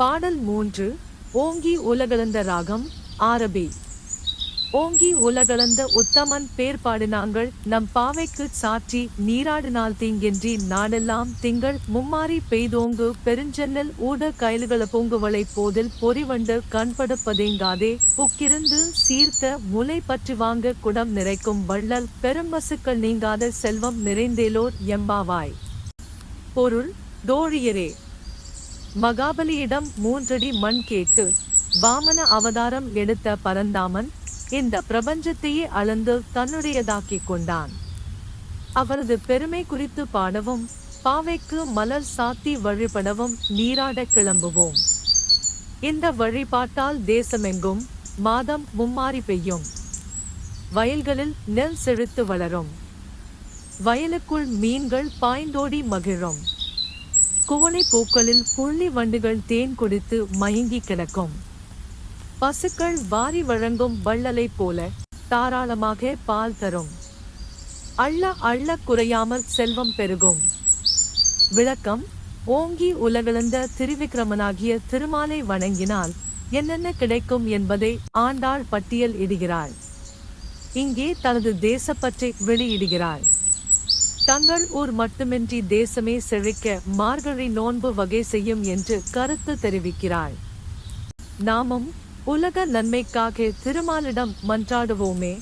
பாடல் 3. ஓங்கி உலகளந்த ராகம் ஆரபி. ஓங்கி உலகளந்த உத்தமன் பேர் பாடினாங்கள் நம் பாவைக்குச் சாற்றி நீராடினால் தீங்கென்றி நாடெல்லாம் திங்கள் மும்மாரி பெய்தோங்கு பெருஞ்சென்னல் ஊட கயல்கள பூங்குவளை போதில் பொறிவண்டு கண்படுப்பதேங்காதே புக்கிருந்து சீர்த்த முலை பற்றி வாங்க குடம் நிறைக்கும் வள்ளல் பெரும்பசுக்கள் நீங்காத செல்வம் நிறைந்தேலோர் எம்பாவாய். பொருள்: தோழியரே, மகாபலியிடம் 3 அடி மண் கேட்டு வாமன அவதாரம் எடுத்த பரந்தாமன் இந்த பிரபஞ்சத்தையே அளந்து தன்னுடையதாக்கிக் கொண்டான். அவரது பெருமை குறித்து பாடவும் பாவைக்கு மலர் சாத்தி வழிபடவும் நீராட கிளம்புவோம். இந்த வழிபாட்டால் தேசமெங்கும் மாதம் மும்மாரி பெய்யும். வயல்களில் நெல் செழித்து வளரும். வயலுக்குள் மீன்கள் பாய்ந்தோடி மகிழும். குவளை பூக்களில் புள்ளி வண்டுகள் தேன் குடித்து மயங்கி கிடக்கும். பசுக்கள் வாரி வழங்கும் வள்ளலை போல தாராளமாக பால் தரும். அள்ள அள்ள குறையாமல் செல்வம் பெருகும். விளக்கம்: ஓங்கி உலகளந்த திருவிக்கிரமனாகிய திருமாலை வணங்கினால் என்னென்ன கிடைக்கும் என்பதை ஆண்டாள் பட்டியல் இடுகிறாள். இங்கே தனது தேசப்பற்றை வெளியிடுகிறாள். தங்கள் ஊர் மட்டுமின்றி தேசமே செழிக்க மார்கழி நோன்பு வகை செய்யும் என்று கருத்து தெரிவிக்கிறாள். நாமும் உலக நன்மைக்காக திருமாலிடம் மன்றாடுவோமே.